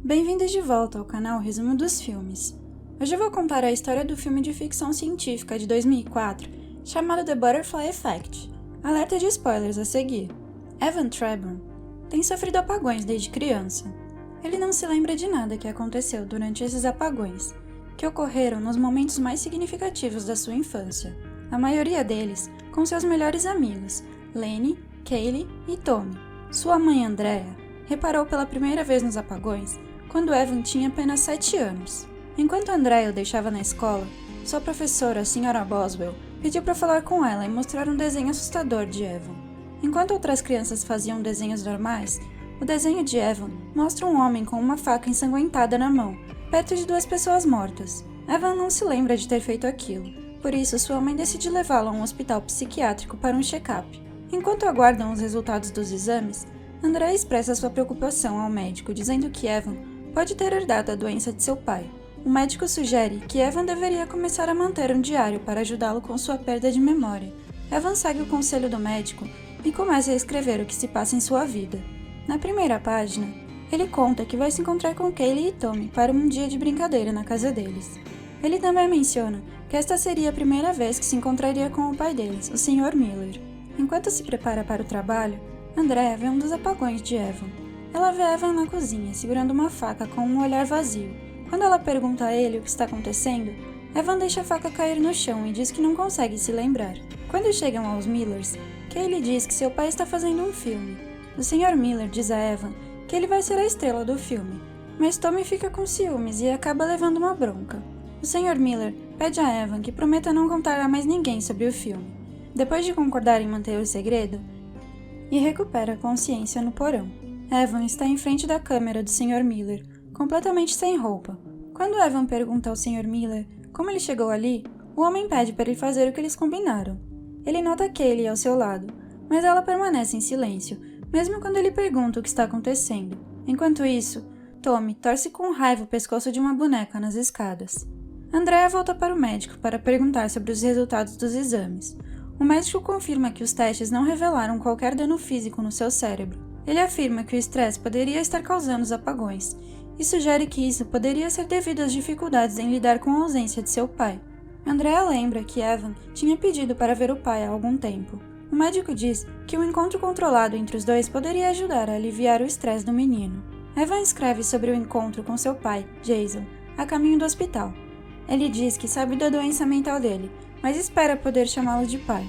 Bem-vindos de volta ao canal Resumo dos Filmes. Hoje eu vou contar a história do filme de ficção científica de 2004, chamado The Butterfly Effect. Alerta de spoilers a seguir. Evan Treborn tem sofrido apagões desde criança. Ele não se lembra de nada que aconteceu durante esses apagões, que ocorreram nos momentos mais significativos da sua infância. A maioria deles com seus melhores amigos, Lenny, Kaylee e Tommy. Sua mãe, Andrea, reparou pela primeira vez nos apagões quando Evan tinha apenas 7 anos. Enquanto Andrea o deixava na escola, sua professora, a Sra. Boswell, pediu para falar com ela e mostrar um desenho assustador de Evan. Enquanto outras crianças faziam desenhos normais, o desenho de Evan mostra um homem com uma faca ensanguentada na mão, perto de 2 pessoas mortas. Evan não se lembra de ter feito aquilo, por isso sua mãe decide levá-lo a um hospital psiquiátrico para um check-up. Enquanto aguardam os resultados dos exames, Andrea expressa sua preocupação ao médico, dizendo que Evan pode ter herdado a doença de seu pai. O médico sugere que Evan deveria começar a manter um diário para ajudá-lo com sua perda de memória. Evan segue o conselho do médico e começa a escrever o que se passa em sua vida. Na primeira página, ele conta que vai se encontrar com Kaylee e Tommy para um dia de brincadeira na casa deles. Ele também menciona que esta seria a primeira vez que se encontraria com o pai deles, o Sr. Miller. Enquanto se prepara para o trabalho, Andrea vê um dos apagões de Evan. Ela vê Evan na cozinha, segurando uma faca com um olhar vazio. Quando ela pergunta a ele o que está acontecendo, Evan deixa a faca cair no chão e diz que não consegue se lembrar. Quando chegam aos Millers, Kaylee diz que seu pai está fazendo um filme. O Sr. Miller diz a Evan que ele vai ser a estrela do filme, mas Tommy fica com ciúmes e acaba levando uma bronca. O Sr. Miller pede a Evan que prometa não contar a mais ninguém sobre o filme. Depois de concordar em manter o segredo, e recupera a consciência no porão. Evan está em frente da câmera do Sr. Miller, completamente sem roupa. Quando Evan pergunta ao Sr. Miller como ele chegou ali, o homem pede para ele fazer o que eles combinaram. Ele nota Kaylee ao seu lado, mas ela permanece em silêncio, mesmo quando ele pergunta o que está acontecendo. Enquanto isso, Tommy torce com raiva o pescoço de uma boneca nas escadas. Andrea volta para o médico para perguntar sobre os resultados dos exames. O médico confirma que os testes não revelaram qualquer dano físico no seu cérebro. Ele afirma que o estresse poderia estar causando os apagões e sugere que isso poderia ser devido às dificuldades em lidar com a ausência de seu pai. Andrea lembra que Evan tinha pedido para ver o pai há algum tempo. O médico diz que um encontro controlado entre os dois poderia ajudar a aliviar o estresse do menino. Evan escreve sobre o encontro com seu pai, Jason, a caminho do hospital. Ele diz que sabe da doença mental dele, mas espera poder chamá-lo de pai.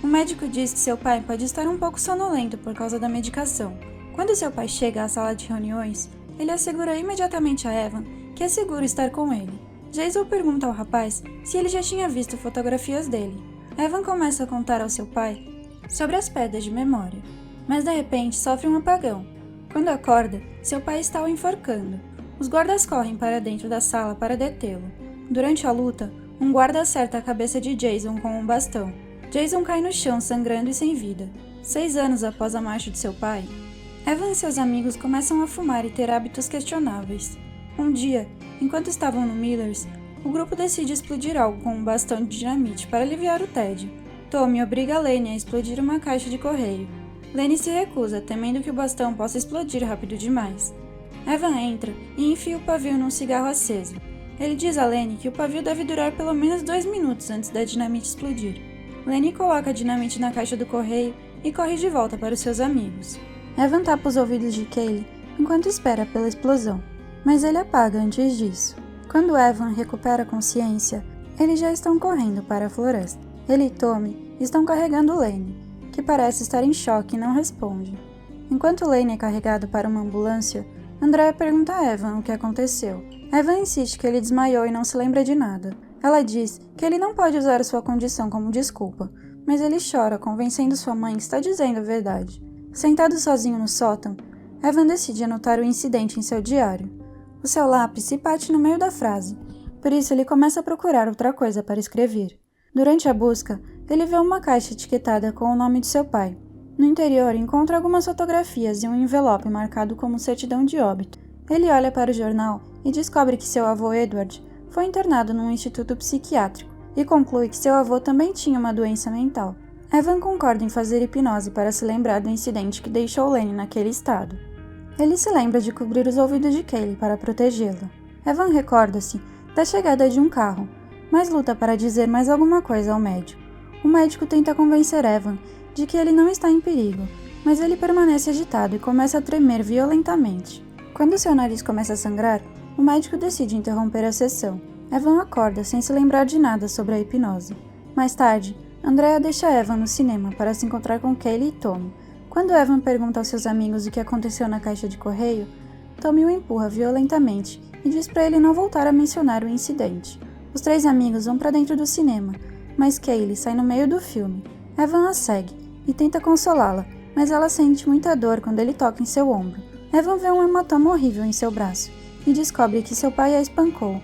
O médico diz que seu pai pode estar um pouco sonolento por causa da medicação. Quando seu pai chega à sala de reuniões, ele assegura imediatamente a Evan que é seguro estar com ele. Jason pergunta ao rapaz se ele já tinha visto fotografias dele. Evan começa a contar ao seu pai sobre as perdas de memória, mas de repente sofre um apagão. Quando acorda, seu pai está o enforcando. Os guardas correm para dentro da sala para detê-lo. Durante a luta, um guarda acerta a cabeça de Jason com um bastão. Jason cai no chão sangrando e sem vida. 6 anos após a morte de seu pai, Evan e seus amigos começam a fumar e ter hábitos questionáveis. Um dia, enquanto estavam no Millers, o grupo decide explodir algo com um bastão de dinamite para aliviar o tédio. Tommy obriga Lenny a explodir uma caixa de correio. Lenny se recusa, temendo que o bastão possa explodir rápido demais. Evan entra e enfia o pavio num cigarro aceso. Ele diz a Lenny que o pavio deve durar pelo menos 2 minutos antes da dinamite explodir. Lenny coloca a dinamite na caixa do correio e corre de volta para os seus amigos. Evan tapa os ouvidos de Kaylee enquanto espera pela explosão, mas ele apaga antes disso. Quando Evan recupera a consciência, eles já estão correndo para a floresta. Ele e Tommy estão carregando Lenny, que parece estar em choque e não responde. Enquanto Lenny é carregado para uma ambulância, Andrea pergunta a Evan o que aconteceu. Evan insiste que ele desmaiou e não se lembra de nada. Ela diz que ele não pode usar sua condição como desculpa, mas ele chora, convencendo sua mãe que está dizendo a verdade. Sentado sozinho no sótão, Evan decide anotar o incidente em seu diário. O seu lápis se parte no meio da frase, por isso ele começa a procurar outra coisa para escrever. Durante a busca, ele vê uma caixa etiquetada com o nome de seu pai. No interior, encontra algumas fotografias e um envelope marcado como certidão de óbito. Ele olha para o jornal e descobre que seu avô Edward foi internado num instituto psiquiátrico e conclui que seu avô também tinha uma doença mental. Evan concorda em fazer hipnose para se lembrar do incidente que deixou Lenny naquele estado. Ele se lembra de cobrir os ouvidos de Kaylee para protegê-la. Evan recorda-se da chegada de um carro, mas luta para dizer mais alguma coisa ao médico. O médico tenta convencer Evan de que ele não está em perigo, mas ele permanece agitado e começa a tremer violentamente. Quando seu nariz começa a sangrar, o médico decide interromper a sessão. Evan acorda sem se lembrar de nada sobre a hipnose. Mais tarde, Andrea deixa Evan no cinema para se encontrar com Kaylee e Tommy. Quando Evan pergunta aos seus amigos o que aconteceu na caixa de correio, Tommy o empurra violentamente e diz para ele não voltar a mencionar o incidente. Os 3 amigos vão para dentro do cinema, mas Kaylee sai no meio do filme. Evan a segue e tenta consolá-la, mas ela sente muita dor quando ele toca em seu ombro. Evan vê um hematoma horrível em seu braço e descobre que seu pai a espancou.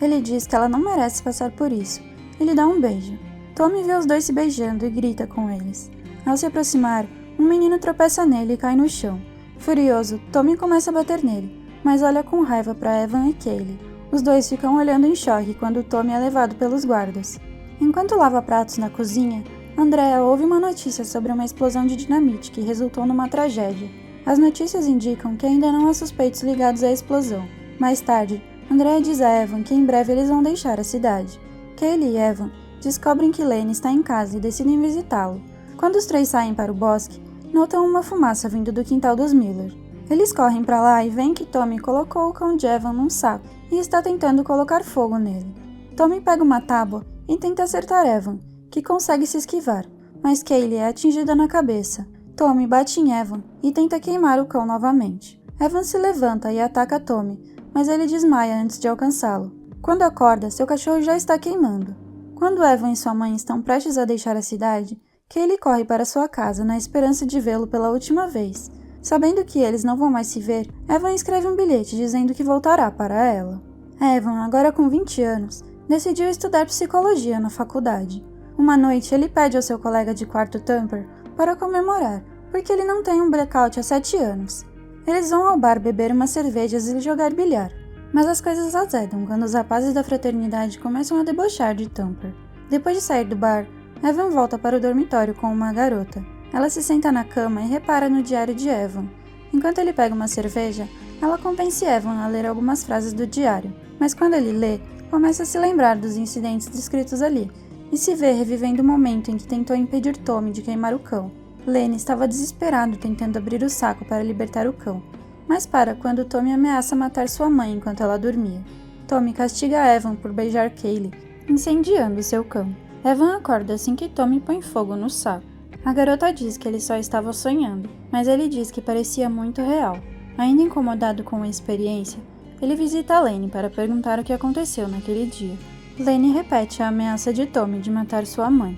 Ele diz que ela não merece passar por isso. Ele dá um beijo. Tommy vê os 2 se beijando e grita com eles. Ao se aproximar, um menino tropeça nele e cai no chão. Furioso, Tommy começa a bater nele, mas olha com raiva para Evan e Kaylee. Os 2 ficam olhando em choque quando Tommy é levado pelos guardas. Enquanto lava pratos na cozinha, Andrea ouve uma notícia sobre uma explosão de dinamite que resultou numa tragédia. As notícias indicam que ainda não há suspeitos ligados à explosão. Mais tarde, Andrea diz a Evan que em breve eles vão deixar a cidade. Kaylee e Evan descobrem que Lane está em casa e decidem visitá-lo. Quando os 3 saem para o bosque, notam uma fumaça vindo do quintal dos Miller. Eles correm para lá e veem que Tommy colocou o cão de Evan num saco e está tentando colocar fogo nele. Tommy pega uma tábua e tenta acertar Evan, que consegue se esquivar, mas Kaylee é atingida na cabeça. Tommy bate em Evan e tenta queimar o cão novamente. Evan se levanta e ataca Tommy, mas ele desmaia antes de alcançá-lo. Quando acorda, seu cachorro já está queimando. Quando Evan e sua mãe estão prestes a deixar a cidade, Kaylee corre para sua casa na esperança de vê-lo pela última vez. Sabendo que eles não vão mais se ver, Evan escreve um bilhete dizendo que voltará para ela. Evan, agora com 20 anos, decidiu estudar psicologia na faculdade. Uma noite, ele pede ao seu colega de quarto Thumper para comemorar, porque ele não tem um blackout há 7 anos. Eles vão ao bar beber umas cervejas e jogar bilhar. Mas as coisas azedam quando os rapazes da fraternidade começam a debochar de Thumper. Depois de sair do bar, Evan volta para o dormitório com uma garota. Ela se senta na cama e repara no diário de Evan. Enquanto ele pega uma cerveja, ela convence Evan a ler algumas frases do diário. Mas quando ele lê, começa a se lembrar dos incidentes descritos ali e se vê revivendo o momento em que tentou impedir Tommy de queimar o cão. Lane estava desesperado tentando abrir o saco para libertar o cão, mas para quando Tommy ameaça matar sua mãe enquanto ela dormia. Tommy castiga Evan por beijar Kaylee, incendiando seu cão. Evan acorda assim que Tommy põe fogo no saco. A garota diz que ele só estava sonhando, mas ele diz que parecia muito real. Ainda incomodado com a experiência, ele visita Lane para perguntar o que aconteceu naquele dia. Lane repete a ameaça de Tommy de matar sua mãe.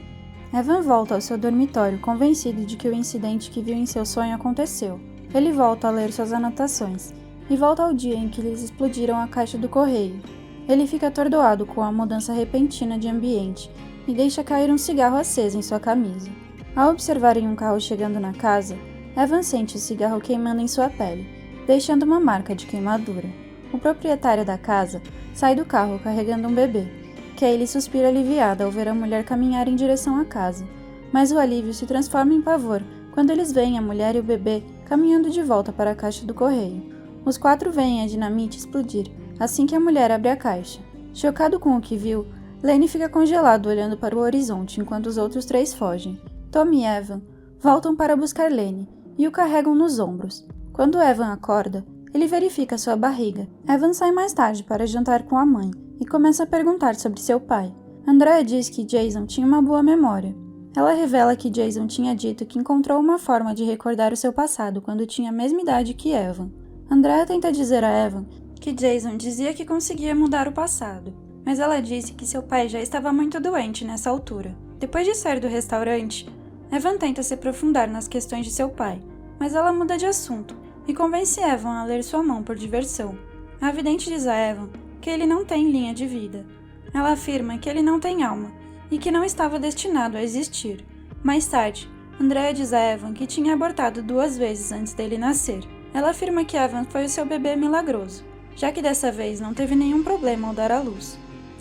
Evan volta ao seu dormitório convencido de que o incidente que viu em seu sonho aconteceu. Ele volta a ler suas anotações e volta ao dia em que eles explodiram a caixa do correio. Ele fica atordoado com a mudança repentina de ambiente e deixa cair um cigarro aceso em sua camisa. Ao observarem um carro chegando na casa, Evan sente o cigarro queimando em sua pele, deixando uma marca de queimadura. O proprietário da casa sai do carro carregando um bebê. Kaylee suspira aliviada ao ver a mulher caminhar em direção à casa, mas o alívio se transforma em pavor quando eles veem a mulher e o bebê caminhando de volta para a caixa do correio. Os 4 veem a dinamite explodir assim que a mulher abre a caixa. Chocado com o que viu, Lane fica congelado olhando para o horizonte enquanto os outros 3 fogem. Tommy e Evan voltam para buscar Lane e o carregam nos ombros. Quando Evan acorda, ele verifica sua barriga. Evan sai mais tarde para jantar com a mãe e começa a perguntar sobre seu pai. Andrea diz que Jason tinha uma boa memória. Ela revela que Jason tinha dito que encontrou uma forma de recordar o seu passado quando tinha a mesma idade que Evan. Andrea tenta dizer a Evan que Jason dizia que conseguia mudar o passado, mas ela disse que seu pai já estava muito doente nessa altura. Depois de sair do restaurante, Evan tenta se aprofundar nas questões de seu pai, mas ela muda de assunto e convence Evan a ler sua mão por diversão. A vidente diz a Evan que ele não tem linha de vida. Ela afirma que ele não tem alma e que não estava destinado a existir. Mais tarde, Andrea diz a Evan que tinha abortado 2 vezes antes dele nascer. Ela afirma que Evan foi o seu bebê milagroso, já que dessa vez não teve nenhum problema ao dar à luz.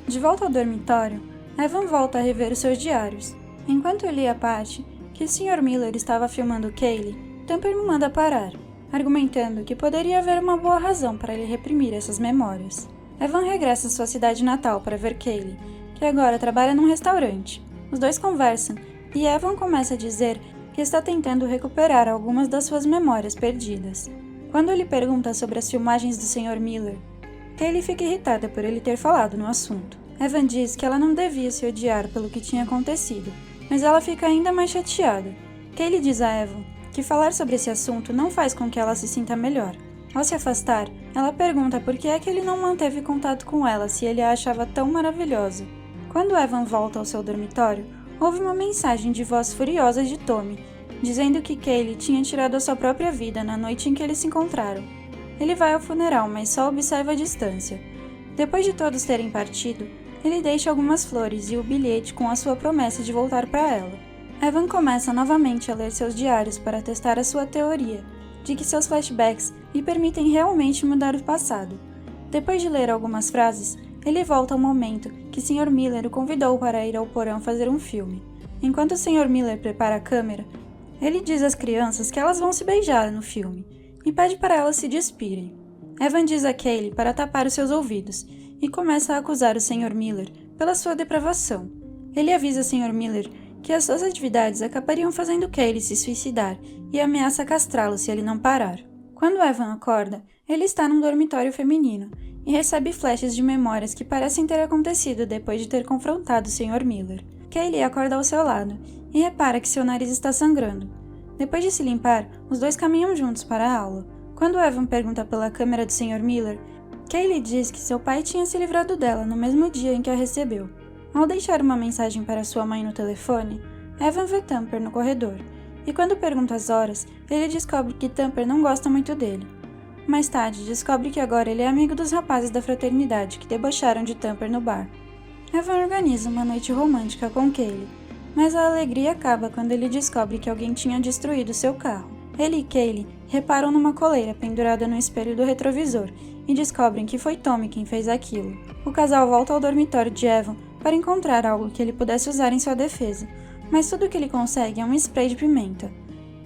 De volta ao dormitório, Evan volta a rever os seus diários. Enquanto lia a parte que o Sr. Miller estava filmando Kaylee, Thumper me manda parar. argumentando que poderia haver uma boa razão para ele reprimir essas memórias. Evan regressa à sua cidade natal para ver Kaylee, que agora trabalha num restaurante. Os dois conversam e Evan começa a dizer que está tentando recuperar algumas das suas memórias perdidas. Quando ele pergunta sobre as filmagens do Sr. Miller, Kaylee fica irritada por ele ter falado no assunto. Evan diz que ela não devia se odiar pelo que tinha acontecido, mas ela fica ainda mais chateada. Kaylee diz a Evan que falar sobre esse assunto não faz com que ela se sinta melhor. Ao se afastar, ela pergunta por que é que ele não manteve contato com ela se ele a achava tão maravilhosa. Quando Evan volta ao seu dormitório, houve uma mensagem de voz furiosa de Tommy, dizendo que Kaylee tinha tirado a sua própria vida na noite em que eles se encontraram. Ele vai ao funeral, mas só observa a distância. Depois de todos terem partido, ele deixa algumas flores e o bilhete com a sua promessa de voltar para ela. Evan começa novamente a ler seus diários para testar a sua teoria, de que seus flashbacks lhe permitem realmente mudar o passado. Depois de ler algumas frases, ele volta ao momento que Sr. Miller o convidou para ir ao porão fazer um filme. Enquanto o Sr. Miller prepara a câmera, ele diz às crianças que elas vão se beijar no filme e pede para elas se despirem. Evan diz a Kaylee para tapar os seus ouvidos e começa a acusar o Sr. Miller pela sua depravação. Ele avisa o Sr. Miller que as suas atividades acabariam fazendo Kaylee se suicidar e ameaça castrá-lo se ele não parar. Quando Evan acorda, ele está num dormitório feminino e recebe flashes de memórias que parecem ter acontecido depois de ter confrontado o Sr. Miller. Kaylee acorda ao seu lado e repara que seu nariz está sangrando. Depois de se limpar, os dois caminham juntos para a aula. Quando Evan pergunta pela câmera do Sr. Miller, Kaylee diz que seu pai tinha se livrado dela no mesmo dia em que a recebeu. Ao deixar uma mensagem para sua mãe no telefone, Evan vê Thumper no corredor, e quando pergunta as horas, ele descobre que Thumper não gosta muito dele. Mais tarde, descobre que agora ele é amigo dos rapazes da fraternidade que debocharam de Thumper no bar. Evan organiza uma noite romântica com Kaylee, mas a alegria acaba quando ele descobre que alguém tinha destruído seu carro. Ele e Kaylee reparam numa coleira pendurada no espelho do retrovisor e descobrem que foi Tommy quem fez aquilo. O casal volta ao dormitório de Evan para encontrar algo que ele pudesse usar em sua defesa, mas tudo que ele consegue é um spray de pimenta.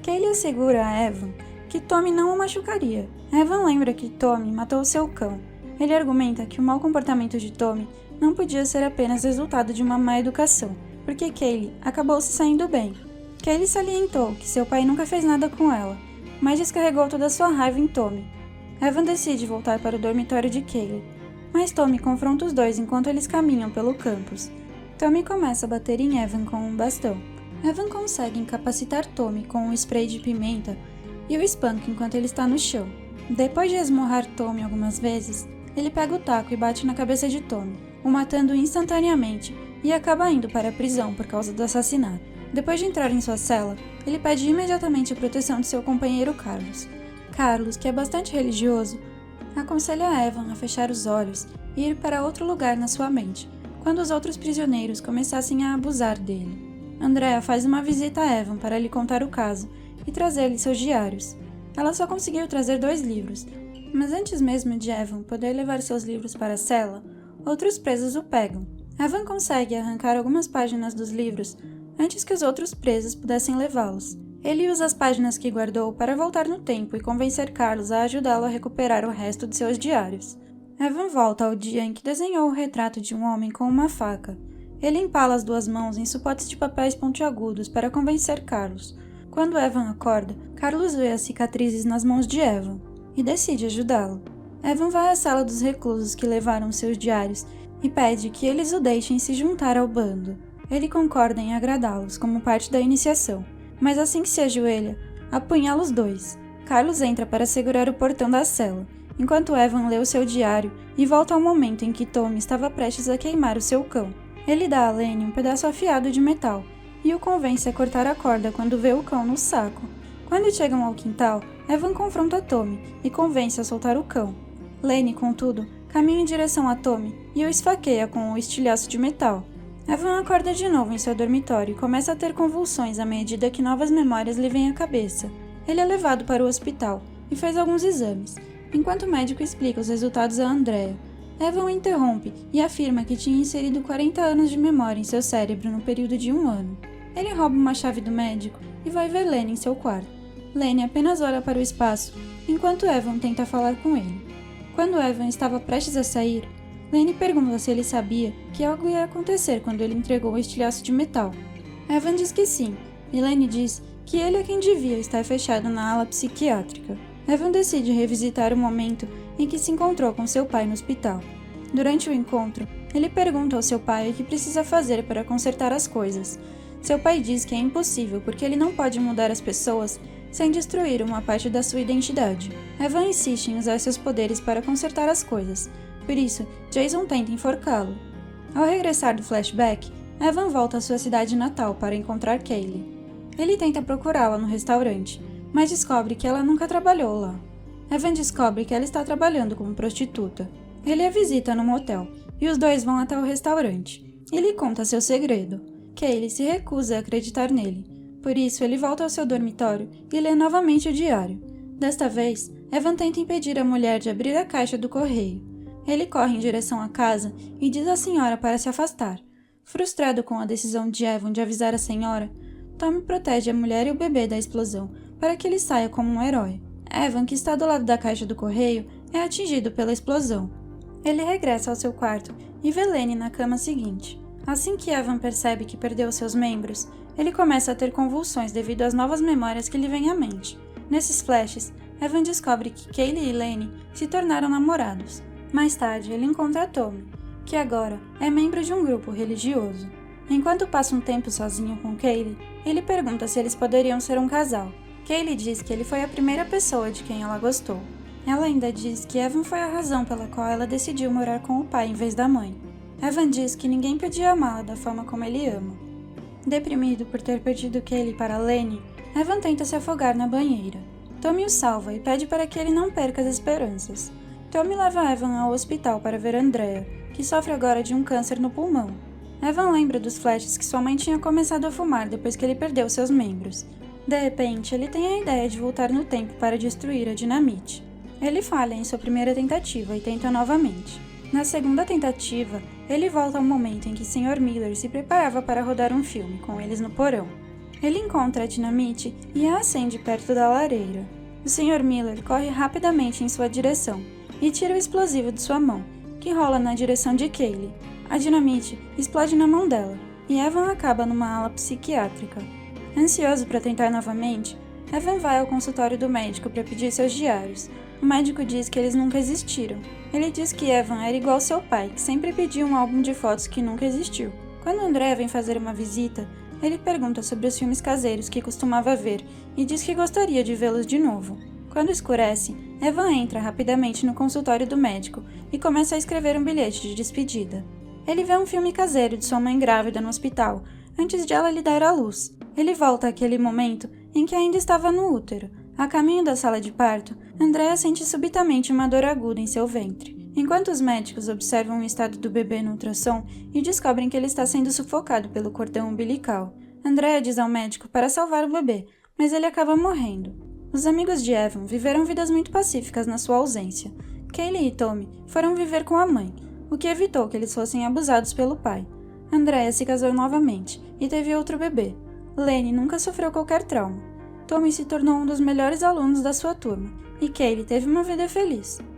Kaylee assegura a Evan que Tommy não o machucaria. Evan lembra que Tommy matou seu cão. Ele argumenta que o mau comportamento de Tommy não podia ser apenas resultado de uma má educação, porque Kaylee acabou se saindo bem. Kaylee salientou que seu pai nunca fez nada com ela, mas descarregou toda a sua raiva em Tommy. Evan decide voltar para o dormitório de Kaylee, mas Tommy confronta os dois enquanto eles caminham pelo campus. Tommy começa a bater em Evan com um bastão. Evan consegue incapacitar Tommy com um spray de pimenta e o espanca enquanto ele está no chão. Depois de esmurrar Tommy algumas vezes, ele pega o taco e bate na cabeça de Tommy, o matando instantaneamente e acaba indo para a prisão por causa do assassinato. Depois de entrar em sua cela, ele pede imediatamente a proteção de seu companheiro Carlos. Carlos, que é bastante religioso, aconselha a Evan a fechar os olhos e ir para outro lugar na sua mente, quando os outros prisioneiros começassem a abusar dele. Andrea faz uma visita a Evan para lhe contar o caso e trazer-lhe seus diários. Ela só conseguiu trazer 2 livros, mas antes mesmo de Evan poder levar seus livros para a cela, outros presos o pegam. Evan consegue arrancar algumas páginas dos livros antes que os outros presos pudessem levá-los. Ele usa as páginas que guardou para voltar no tempo e convencer Carlos a ajudá-lo a recuperar o resto de seus diários. Evan volta ao dia em que desenhou o retrato de um homem com uma faca. Ele empala as 2 mãos em suportes de papéis pontiagudos para convencer Carlos. Quando Evan acorda, Carlos vê as cicatrizes nas mãos de Evan e decide ajudá-lo. Evan vai à sala dos reclusos que levaram seus diários e pede que eles o deixem se juntar ao bando. Ele concorda em agradá-los como parte da iniciação, mas assim que se ajoelha, apunhala os 2. Carlos entra para segurar o portão da cela, enquanto Evan lê o seu diário e volta ao momento em que Tommy estava prestes a queimar o seu cão. Ele dá a Lenny um pedaço afiado de metal e o convence a cortar a corda quando vê o cão no saco. Quando chegam ao quintal, Evan confronta Tommy e convence a soltar o cão. Lenny, contudo, caminha em direção a Tommy e o esfaqueia com o estilhaço de metal. Evan acorda de novo em seu dormitório e começa a ter convulsões à medida que novas memórias lhe vêm à cabeça. Ele é levado para o hospital e faz alguns exames, enquanto o médico explica os resultados a Andrea. Evan o interrompe e afirma que tinha inserido 40 anos de memória em seu cérebro no período de 1 ano. Ele rouba uma chave do médico e vai ver Lenny em seu quarto. Lenny apenas olha para o espaço, enquanto Evan tenta falar com ele. Quando Evan estava prestes a sair, Lenny pergunta se ele sabia que algo ia acontecer quando ele entregou o estilhaço de metal. Evan diz que sim, e Lenny diz que ele é quem devia estar fechado na ala psiquiátrica. Evan decide revisitar o momento em que se encontrou com seu pai no hospital. Durante o encontro, ele pergunta ao seu pai o que precisa fazer para consertar as coisas. Seu pai diz que é impossível porque ele não pode mudar as pessoas sem destruir uma parte da sua identidade. Evan insiste em usar seus poderes para consertar as coisas, por isso Jason tenta enforcá-lo. Ao regressar do flashback, Evan volta à sua cidade natal para encontrar Kaylee. Ele tenta procurá-la no restaurante, mas descobre que ela nunca trabalhou lá. Evan descobre que ela está trabalhando como prostituta. Ele a visita no motel, e os dois vão até o restaurante. Ele conta seu segredo. Kaylee se recusa a acreditar nele. Por isso, ele volta ao seu dormitório e lê novamente o diário. Desta vez, Evan tenta impedir a mulher de abrir a caixa do correio. Ele corre em direção à casa e diz à senhora para se afastar. Frustrado com a decisão de Evan de avisar a senhora, Tommy protege a mulher e o bebê da explosão para que ele saia como um herói. Evan, que está do lado da caixa do correio, é atingido pela explosão. Ele regressa ao seu quarto e vê Lenny na cama seguinte. Assim que Evan percebe que perdeu seus membros, ele começa a ter convulsões devido às novas memórias que lhe vêm à mente. Nesses flashes, Evan descobre que Kaylee e Lenny se tornaram namorados. Mais tarde, ele encontra Tommy, que agora é membro de um grupo religioso. Enquanto passa um tempo sozinho com Kaylee, ele pergunta se eles poderiam ser um casal. Kaylee diz que ele foi a primeira pessoa de quem ela gostou. Ela ainda diz que Evan foi a razão pela qual ela decidiu morar com o pai em vez da mãe. Evan diz que ninguém podia amá-la da forma como ele ama. Deprimido por ter perdido Kaylee para Lenny, Evan tenta se afogar na banheira. Tommy o salva e pede para que ele não perca as esperanças. Tommy leva Evan ao hospital para ver Andrea, que sofre agora de um câncer no pulmão. Evan lembra dos flashes que sua mãe tinha começado a fumar depois que ele perdeu seus membros. De repente, ele tem a ideia de voltar no tempo para destruir a dinamite. Ele falha em sua primeira tentativa e tenta novamente. Na segunda tentativa, ele volta ao momento em que Sr. Miller se preparava para rodar um filme com eles no porão. Ele encontra a dinamite e a acende perto da lareira. O Sr. Miller corre rapidamente em sua direção e tira o explosivo de sua mão, que rola na direção de Kaylee. A dinamite explode na mão dela e Evan acaba numa ala psiquiátrica. Ansioso para tentar novamente, Evan vai ao consultório do médico para pedir seus diários. O médico diz que eles nunca existiram. Ele diz que Evan era igual ao seu pai, que sempre pedia um álbum de fotos que nunca existiu. Quando André vem fazer uma visita, ele pergunta sobre os filmes caseiros que costumava ver e diz que gostaria de vê-los de novo. Quando escurece, Evan entra rapidamente no consultório do médico e começa a escrever um bilhete de despedida. Ele vê um filme caseiro de sua mãe grávida no hospital, antes de ela lhe dar à luz. Ele volta àquele momento em que ainda estava no útero. A caminho da sala de parto, Andrea sente subitamente uma dor aguda em seu ventre. Enquanto os médicos observam o estado do bebê no ultrassom e descobrem que ele está sendo sufocado pelo cordão umbilical, Andrea diz ao médico para salvar o bebê, mas ele acaba morrendo. Os amigos de Evan viveram vidas muito pacíficas na sua ausência. Kaylee e Tommy foram viver com a mãe, o que evitou que eles fossem abusados pelo pai. Andrea se casou novamente e teve outro bebê. Lenny nunca sofreu qualquer trauma. Tommy se tornou um dos melhores alunos da sua turma, e Kaylee teve uma vida feliz.